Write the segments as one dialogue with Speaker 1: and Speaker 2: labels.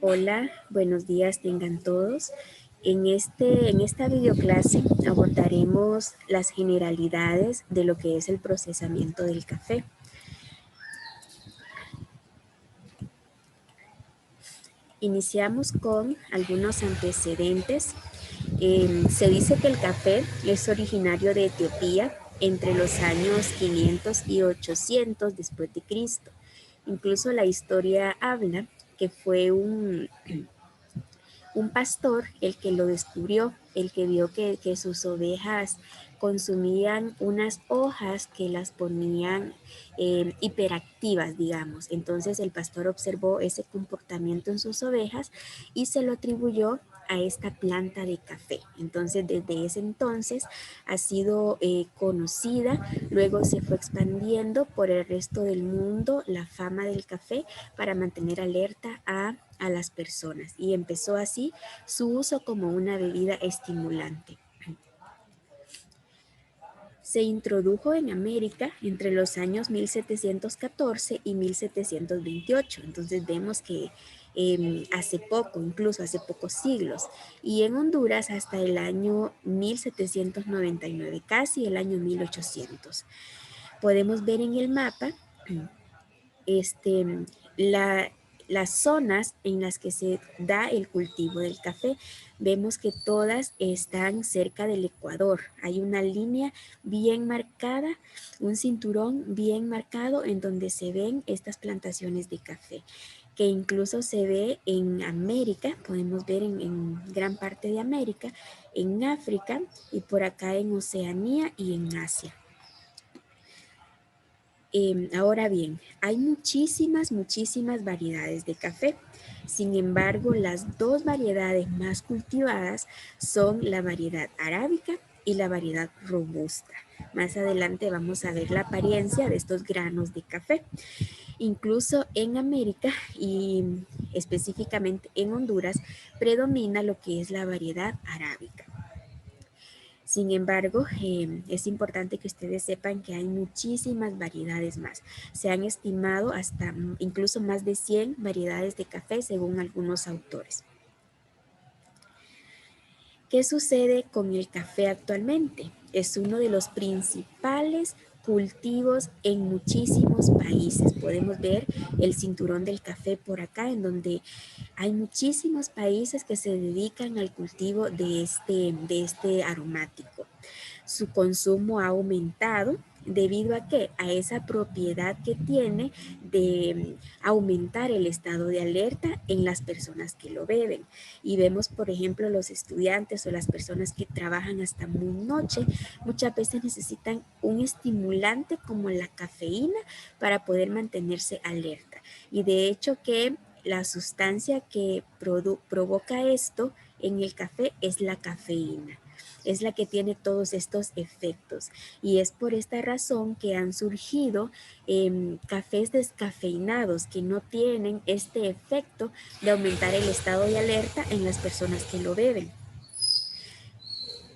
Speaker 1: Hola, buenos días tengan todos. En esta videoclase abordaremos las generalidades de lo que es el procesamiento del café. Iniciamos con algunos antecedentes. Se dice que el café es originario de Etiopía entre los años 500 y 800 después de Cristo. Incluso la historia habla que fue un pastor el que lo descubrió, el que vio que sus ovejas consumían unas hojas que las ponían hiperactivas, digamos. Entonces el pastor observó ese comportamiento en sus ovejas y se lo atribuyó a esta planta de café. Entonces desde ese entonces ha sido conocida, luego se fue expandiendo por el resto del mundo la fama del café para mantener alerta a las personas y empezó así su uso como una bebida estimulante. Se introdujo en América entre los años 1714 y 1728, entonces vemos que hace poco, incluso hace pocos siglos, y en Honduras hasta el año 1799, casi el año 1800. Podemos ver en el mapa este, la, las zonas en las que se da el cultivo del café. Vemos que todas están cerca del Ecuador. Hay una línea bien marcada, un cinturón bien marcado en donde se ven estas plantaciones de café, que incluso se ve en América, podemos ver en gran parte de América, en África y por acá en Oceanía y en Asia. Ahora bien, hay muchísimas variedades de café. Sin embargo, las dos variedades más cultivadas son la variedad arábica y la variedad robusta. Más adelante vamos a ver la apariencia de estos granos de café. Incluso en América y específicamente en Honduras predomina lo que es la variedad arábica. Sin embargo, es importante que ustedes sepan que hay muchísimas variedades más. Se han estimado hasta incluso más de 100 variedades de café según algunos autores. ¿Qué sucede con el café actualmente? Es uno de los principales cultivos en muchísimos países. Podemos ver el cinturón del café por acá, en donde hay muchísimos países que se dedican al cultivo de este aromático. Su consumo ha aumentado debido a qué? A esa propiedad que tiene de aumentar el estado de alerta en las personas que lo beben. Y vemos, por ejemplo, los estudiantes o las personas que trabajan hasta muy noche, muchas veces necesitan un estimulante como la cafeína para poder mantenerse alerta. Y de hecho que la sustancia que provoca esto en el café es la cafeína, es la que tiene todos estos efectos y es por esta razón que han surgido cafés descafeinados que no tienen este efecto de aumentar el estado de alerta en las personas que lo beben.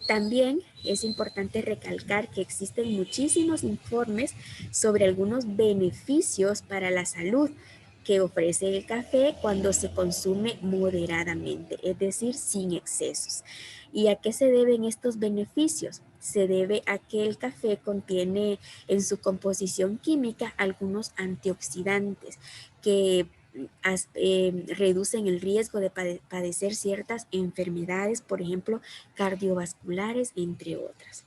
Speaker 1: También es importante recalcar que existen muchísimos informes sobre algunos beneficios para la salud que ofrece el café cuando se consume moderadamente, es decir, sin excesos. ¿Y a qué se deben estos beneficios? Se debe a que el café contiene en su composición química algunos antioxidantes que reducen el riesgo de padecer ciertas enfermedades, por ejemplo, cardiovasculares, entre otras.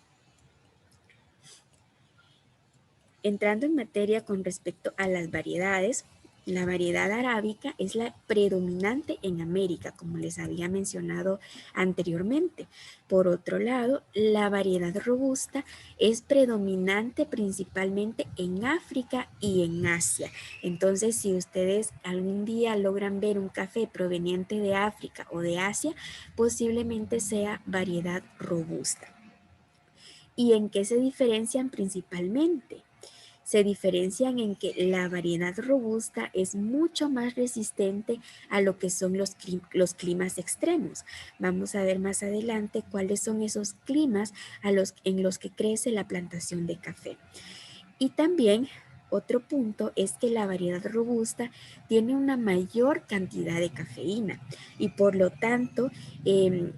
Speaker 1: Entrando en materia con respecto a las variedades, la variedad arábica es la predominante en América, como les había mencionado anteriormente. Por otro lado, la variedad robusta es predominante principalmente en África y en Asia. Entonces, si ustedes algún día logran ver un café proveniente de África o de Asia, posiblemente sea variedad robusta. ¿Y en qué se diferencian principalmente? Se diferencian en que la variedad robusta es mucho más resistente a lo que son los climas extremos. Vamos a ver más adelante cuáles son esos climas en los que crece la plantación de café. Y también otro punto es que la variedad robusta tiene una mayor cantidad de cafeína y por lo tanto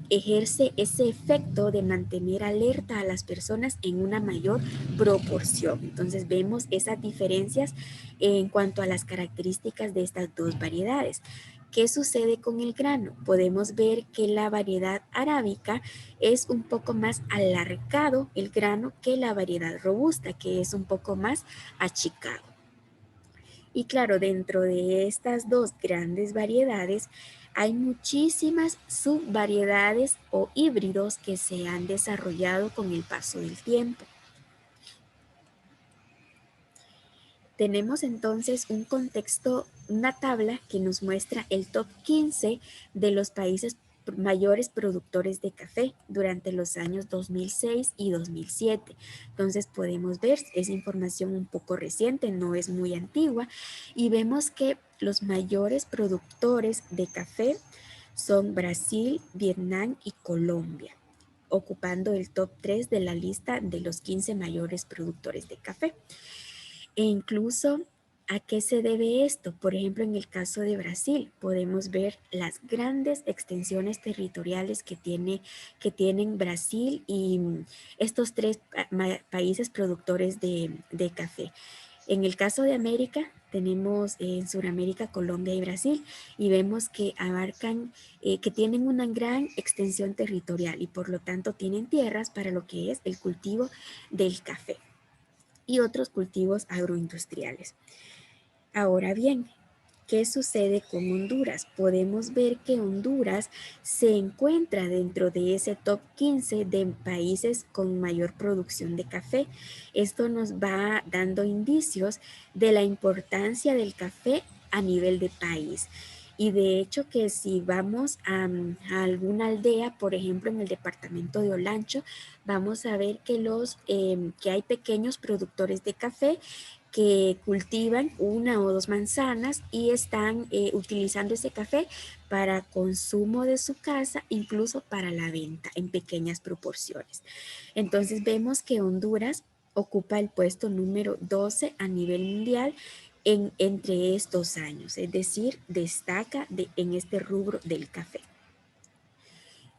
Speaker 1: ejerce ese efecto de mantener alerta a las personas en una mayor proporción. Entonces vemos esas diferencias en cuanto a las características de estas dos variedades. ¿Qué sucede con el grano? Podemos ver que la variedad arábica es un poco más alargado el grano que la variedad robusta, que es un poco más achicado. Y claro, dentro de estas dos grandes variedades hay muchísimas subvariedades o híbridos que se han desarrollado con el paso del tiempo. Tenemos entonces un contexto, una tabla que nos muestra el top 15 de los países mayores productores de café durante los años 2006 y 2007. Entonces podemos ver, es información un poco reciente, no es muy antigua, y vemos que los mayores productores de café son Brasil, Vietnam y Colombia, ocupando el top 3 de la lista de los 15 mayores productores de café. E incluso, ¿a qué se debe esto? Por ejemplo, en el caso de Brasil, podemos ver las grandes extensiones territoriales que tienen Brasil y estos tres países productores de café. En el caso de América, tenemos en Sudamérica, Colombia y Brasil, y vemos que abarcan, que tienen una gran extensión territorial y por lo tanto tienen tierras para lo que es el cultivo del café y otros cultivos agroindustriales. Ahora bien, ¿qué sucede con Honduras? Podemos ver que Honduras se encuentra dentro de ese top 15 de países con mayor producción de café. Esto nos va dando indicios de la importancia del café a nivel de país. Y de hecho que si vamos a alguna aldea, por ejemplo en el departamento de Olancho, vamos a ver que hay pequeños productores de café que cultivan una o dos manzanas y están utilizando ese café para consumo de su casa, incluso para la venta en pequeñas proporciones. Entonces vemos que Honduras ocupa el puesto número 12 a nivel mundial entre estos años, es decir, destaca en este rubro del café.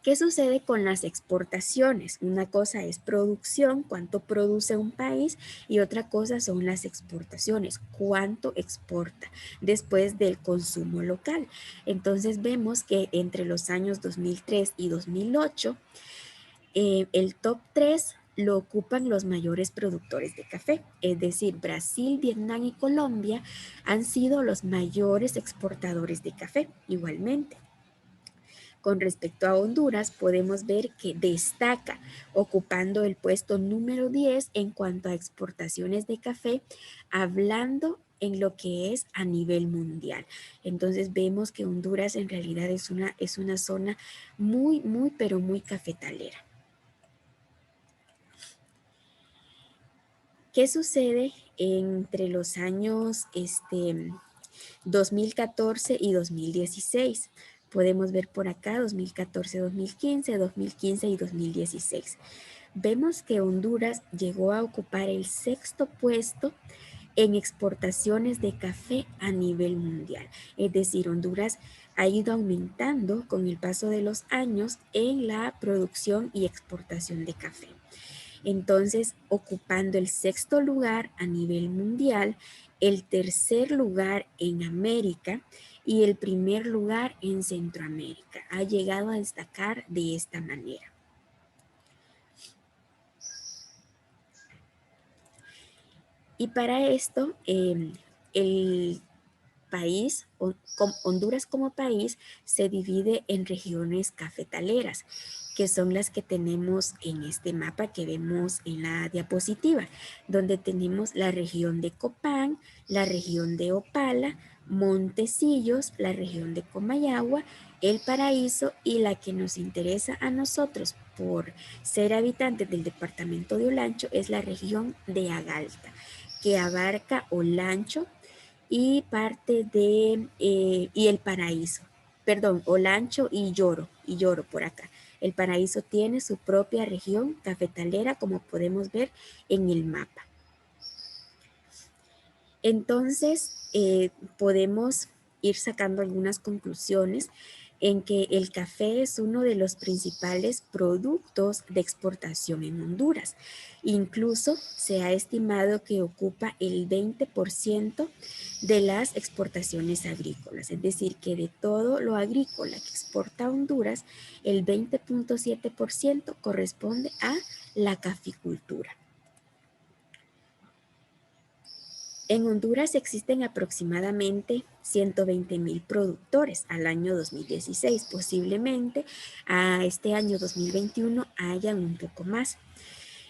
Speaker 1: ¿Qué sucede con las exportaciones? Una cosa es producción, cuánto produce un país, y otra cosa son las exportaciones, cuánto exporta después del consumo local. Entonces vemos que entre los años 2003 y 2008, el top 3 lo ocupan los mayores productores de café, es decir, Brasil, Vietnam y Colombia han sido los mayores exportadores de café igualmente. Con respecto a Honduras, podemos ver que destaca ocupando el puesto número 10 en cuanto a exportaciones de café, hablando en lo que es a nivel mundial. Entonces vemos que Honduras en realidad es una zona muy, pero muy cafetalera. ¿Qué sucede entre los años 2014 y 2016? Podemos ver por acá 2014, 2015, 2015 y 2016. Vemos que Honduras llegó a ocupar el sexto puesto en exportaciones de café a nivel mundial. Es decir, Honduras ha ido aumentando con el paso de los años en la producción y exportación de café. Entonces, ocupando el sexto lugar a nivel mundial, el tercer lugar en América y el primer lugar en Centroamérica. Ha llegado a destacar de esta manera. Y para esto, el país, Honduras como país, se divide en regiones cafetaleras, que son las que tenemos en este mapa que vemos en la diapositiva, donde tenemos la región de Copán, la región de Opala, Montecillos, la región de Comayagua, El Paraíso y la que nos interesa a nosotros por ser habitantes del departamento de Olancho es la región de Agalta, que abarca Olancho y parte de y El Paraíso, perdón, Olancho y Lloro por acá. El Paraíso tiene su propia región cafetalera, como podemos ver en el mapa. Entonces, podemos ir sacando algunas conclusiones en que el café es uno de los principales productos de exportación en Honduras. Incluso se ha estimado que ocupa el 20% de las exportaciones agrícolas, es decir, que de todo lo agrícola que exporta Honduras, el 20.7% corresponde a la caficultura. En Honduras existen aproximadamente 120,000 productores al año 2016. Posiblemente a este año 2021 hayan un poco más.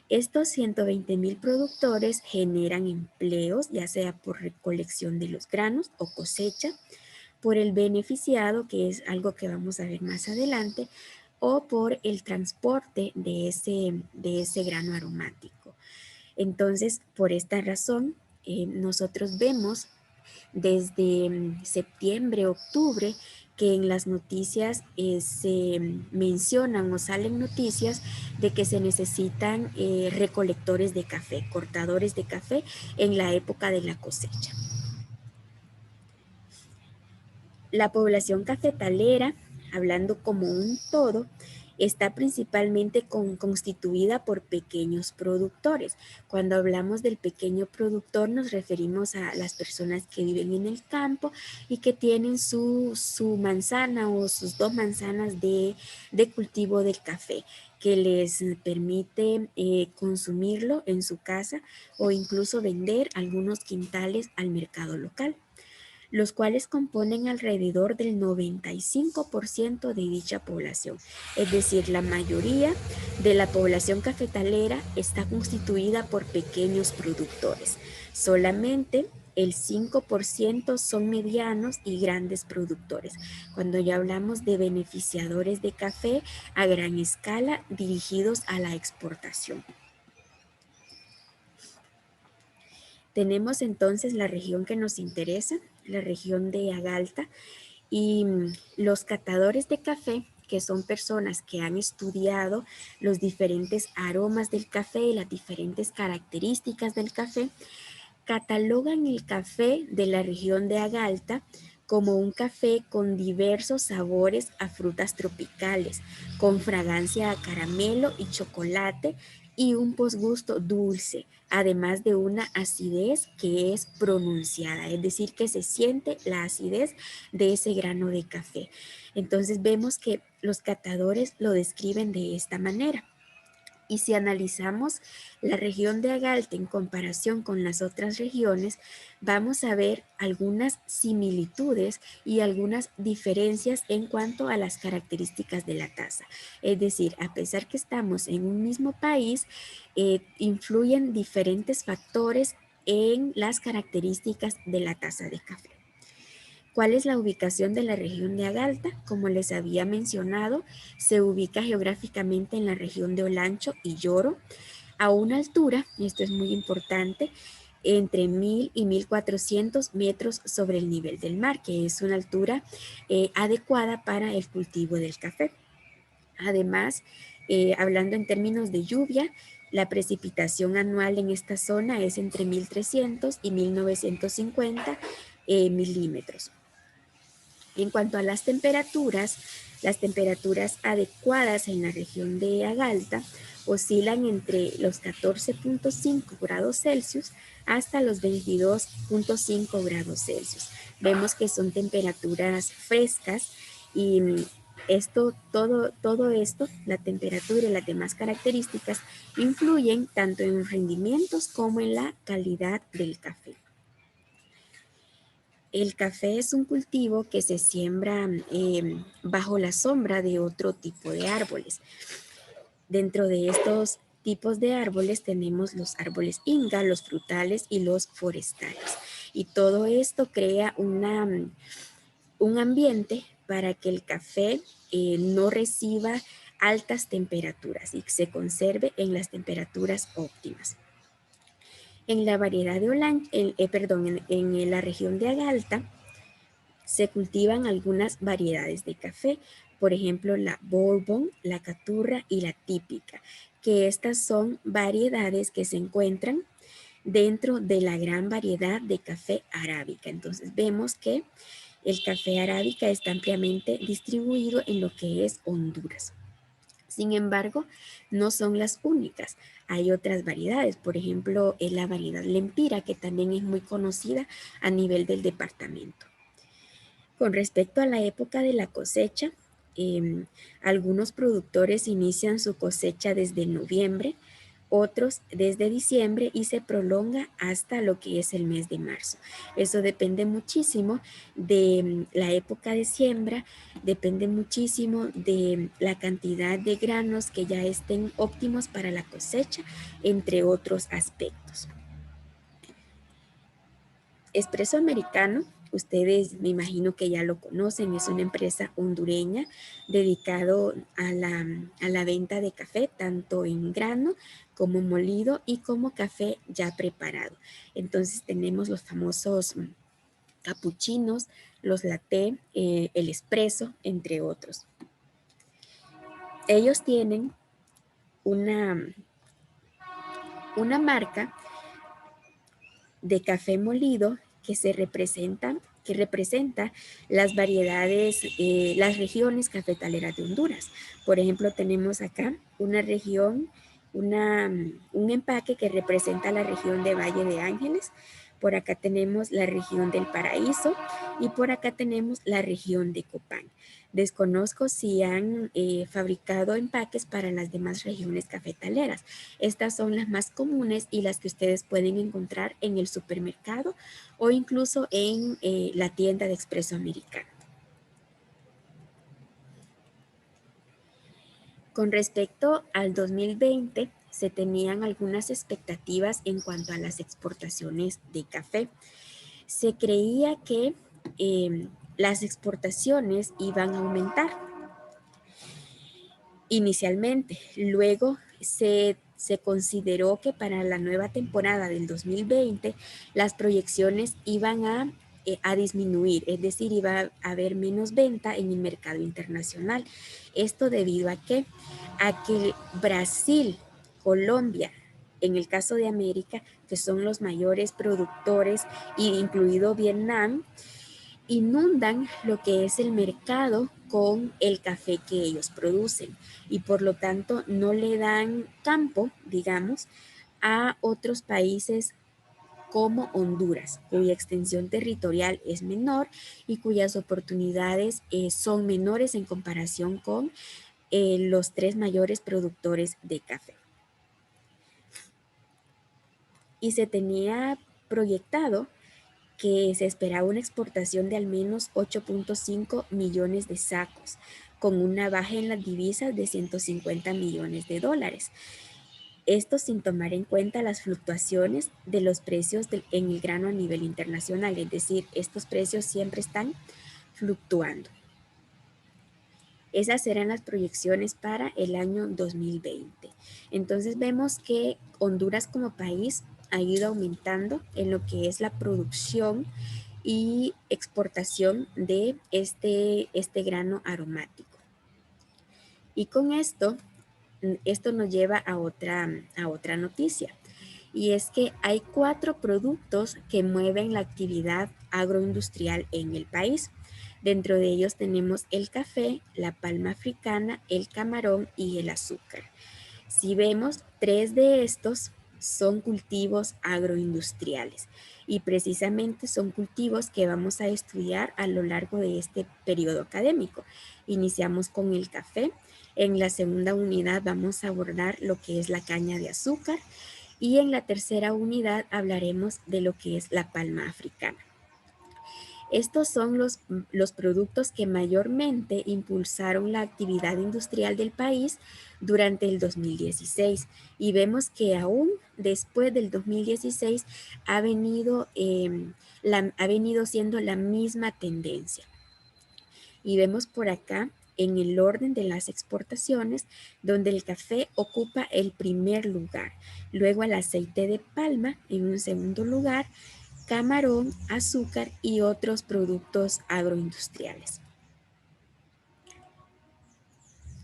Speaker 1: Estos 120,000 productores generan empleos, ya sea por recolección de los granos o cosecha, por el beneficiado, que es algo que vamos a ver más adelante, o por el transporte de ese grano aromático. Entonces, por esta razón, nosotros vemos desde septiembre, octubre, que en las noticias se mencionan o salen noticias de que se necesitan recolectores de café, cortadores de café en la época de la cosecha. La población cafetalera, hablando como un todo, está principalmente constituida por pequeños productores. Cuando hablamos del pequeño productor nos referimos a las personas que viven en el campo y que tienen su manzana o sus 2 manzanas de cultivo del café, que les permite consumirlo en su casa o incluso vender algunos quintales al mercado local, los cuales componen alrededor del 95% de dicha población. Es decir, la mayoría de la población cafetalera está constituida por pequeños productores. Solamente el 5% son medianos y grandes productores, cuando ya hablamos de beneficiadores de café a gran escala dirigidos a la exportación. Tenemos entonces la región que nos interesa, la región de Agalta, y los catadores de café, que son personas que han estudiado los diferentes aromas del café y las diferentes características del café, catalogan el café de la región de Agalta como un café con diversos sabores a frutas tropicales, con fragancia a caramelo y chocolate y un posgusto dulce, además de una acidez que es pronunciada, es decir, que se siente la acidez de ese grano de café. Entonces vemos que los catadores lo describen de esta manera. Y si analizamos la región de Agalta en comparación con las otras regiones, vamos a ver algunas similitudes y algunas diferencias en cuanto a las características de la taza. Es decir, a pesar que estamos en un mismo país, influyen diferentes factores en las características de la taza de café. ¿Cuál es la ubicación de la región de Agalta? Como les había mencionado, se ubica geográficamente en la región de Olancho y Lloro, a una altura, y esto es muy importante, entre 1,000 y 1,400 metros sobre el nivel del mar, que es una altura adecuada para el cultivo del café. Además, hablando en términos de lluvia, la precipitación anual en esta zona es entre 1,300 y 1,950 milímetros. En cuanto a las temperaturas adecuadas en la región de Agalta oscilan entre los 14.5 grados Celsius hasta los 22.5 grados Celsius. Vemos que son temperaturas frescas y todo esto, la temperatura y las demás características, influyen tanto en los rendimientos como en la calidad del café. El café es un cultivo que se siembra bajo la sombra de otro tipo de árboles. Dentro de estos tipos de árboles tenemos los árboles inga, los frutales y los forestales. Y todo esto crea un ambiente para que el café no reciba altas temperaturas y se conserve en las temperaturas óptimas. En la variedad de en la región de Agalta se cultivan algunas variedades de café, por ejemplo la Bourbon, la Caturra y la Típica, que estas son variedades que se encuentran dentro de la gran variedad de café arábica. Entonces vemos que el café arábica está ampliamente distribuido en lo que es Honduras. Sin embargo, no son las únicas. Hay otras variedades, por ejemplo, la variedad Lempira, que también es muy conocida a nivel del departamento. Con respecto a la época de la cosecha, algunos productores inician su cosecha desde noviembre, otros desde diciembre y se prolonga hasta lo que es el mes de marzo. Eso depende muchísimo de la época de siembra, depende muchísimo de la cantidad de granos que ya estén óptimos para la cosecha, entre otros aspectos. Espresso Americano, ustedes me imagino que ya lo conocen, es una empresa hondureña dedicado a la venta de café, tanto en grano como molido y como café ya preparado. Entonces tenemos los famosos capuchinos, los latte, el espresso, entre otros. Ellos tienen una marca de café molido que representa las variedades, las regiones cafetaleras de Honduras. Por ejemplo, tenemos acá una región, un empaque que representa la región de Valle de Ángeles. Por acá tenemos la región del Paraíso y por acá tenemos la región de Copán. Desconozco si han fabricado empaques para las demás regiones cafetaleras. Estas son las más comunes y las que ustedes pueden encontrar en el supermercado o incluso en la tienda de Expreso Americano. Con respecto al 2020, se tenían algunas expectativas en cuanto a las exportaciones de café. Se creía que las exportaciones iban a aumentar inicialmente. Luego se consideró que para la nueva temporada del 2020 las proyecciones iban a disminuir, es decir, iba a haber menos venta en el mercado internacional. Esto debido a que Brasil, Colombia, en el caso de América, que son los mayores productores, incluido Vietnam, inundan lo que es el mercado con el café que ellos producen y por lo tanto no le dan campo, digamos, a otros países como Honduras, cuya extensión territorial es menor y cuyas oportunidades son menores en comparación con los tres mayores productores de café. Y se tenía proyectado que se esperaba una exportación de al menos 8.5 millones de sacos, con una baja en las divisas de 150 millones de dólares. Esto sin tomar en cuenta las fluctuaciones de los precios en el grano a nivel internacional, es decir, estos precios siempre están fluctuando. Esas eran las proyecciones para el año 2020. Entonces vemos que Honduras como país ha ido aumentando en lo que es la producción y exportación de este grano aromático. Y con esto nos lleva a otra noticia. Y es que hay 4 productos que mueven la actividad agroindustrial en el país. Dentro de ellos tenemos el café, la palma africana, el camarón y el azúcar. Si vemos, 3 de estos son cultivos agroindustriales y precisamente son cultivos que vamos a estudiar a lo largo de este periodo académico. Iniciamos con el café. En la segunda unidad vamos a abordar lo que es la caña de azúcar y en la tercera unidad hablaremos de lo que es la palma africana. Estos son los productos que mayormente impulsaron la actividad industrial del país durante el 2016 y vemos que aún después del 2016 ha venido siendo la misma tendencia. Y vemos por acá en el orden de las exportaciones, donde el café ocupa el primer lugar, luego el aceite de palma en un segundo lugar, camarón, azúcar y otros productos agroindustriales.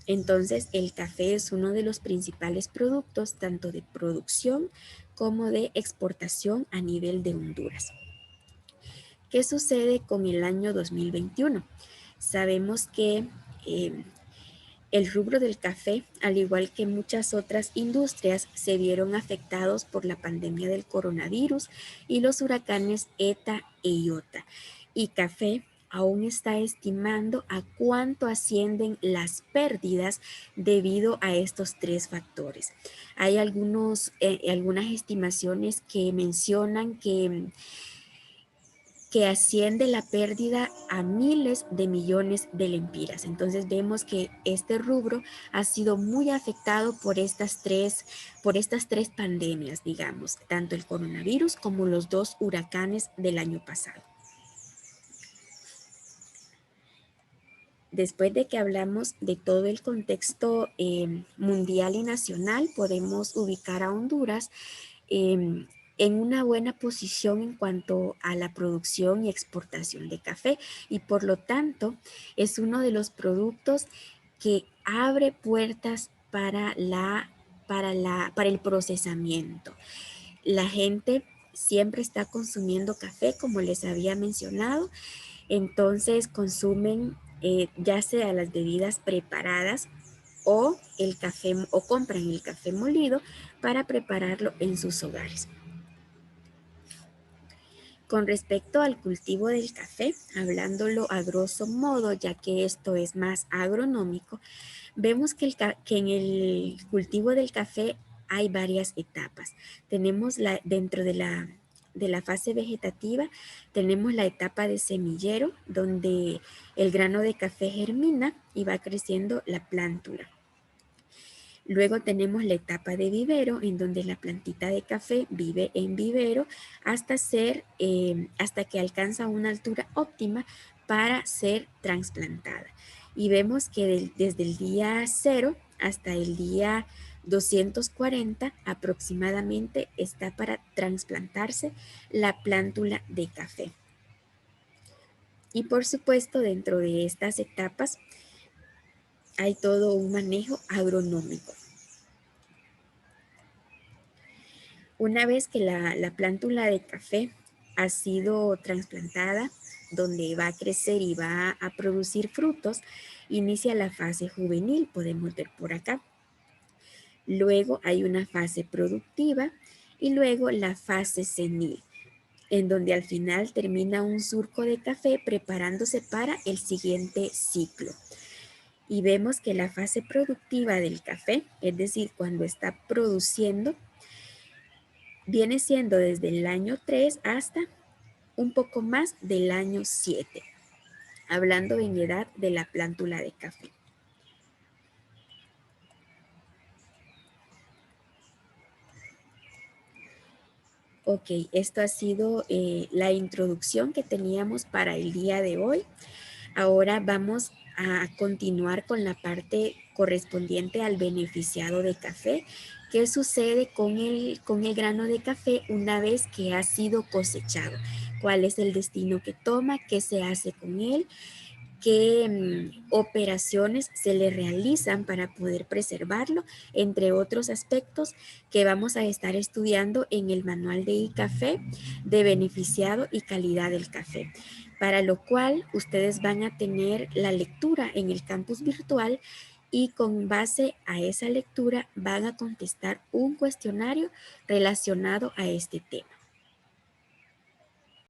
Speaker 1: Entonces, el café es uno de los principales productos tanto de producción como de exportación a nivel de Honduras. ¿Qué sucede con el año 2021? Sabemos que eh, el rubro del café, al igual que muchas otras industrias, se vieron afectados por la pandemia del coronavirus y los huracanes ETA e IOTA. Y café aún está estimando a cuánto ascienden las pérdidas debido a estos tres factores. Hay algunas estimaciones que mencionan que asciende la pérdida a miles de millones de lempiras. Entonces vemos que este rubro ha sido muy afectado por estas tres pandemias, digamos, tanto el coronavirus como los dos huracanes del año pasado. Después de que hablamos de todo el contexto mundial y nacional, podemos ubicar a Honduras eh, en una buena posición en cuanto a la producción y exportación de café y por lo tanto es uno de los productos que abre puertas para el procesamiento. La gente siempre está consumiendo café, como les había mencionado, entonces consumen ya sea las bebidas preparadas o el café o compran el café molido para prepararlo en sus hogares. Con respecto al cultivo del café, hablándolo a grosso modo, ya que esto es más agronómico, vemos que en el cultivo del café hay varias etapas. Tenemos dentro de la fase vegetativa, tenemos la etapa de semillero, donde el grano de café germina y va creciendo la plántula. Luego tenemos la etapa de vivero, en donde la plantita de café vive en vivero hasta que alcanza una altura óptima para ser trasplantada. Y vemos que desde el día 0 hasta el día 240 aproximadamente está para trasplantarse la plántula de café. Y por supuesto, dentro de estas etapas hay todo un manejo agronómico. Una vez que la plántula de café ha sido trasplantada, donde va a crecer y va a producir frutos, inicia la fase juvenil, podemos ver por acá. Luego hay una fase productiva y luego la fase senil, en donde al final termina un surco de café preparándose para el siguiente ciclo. Y vemos que la fase productiva del café, es decir, cuando está produciendo, viene siendo desde el año 3 hasta un poco más del año 7, hablando en edad de la plántula de café. Ok, esto ha sido la introducción que teníamos para el día de hoy. Ahora vamos a continuar con la parte correspondiente al beneficiado de café. ¿Qué sucede con el grano de café una vez que ha sido cosechado? ¿Cuál es el destino que toma? ¿Qué se hace con él? ¿Qué operaciones se le realizan para poder preservarlo? Entre otros aspectos que vamos a estar estudiando en el manual de café de beneficiado y calidad del café, para lo cual ustedes van a tener la lectura en el campus virtual y con base a esa lectura van a contestar un cuestionario relacionado a este tema.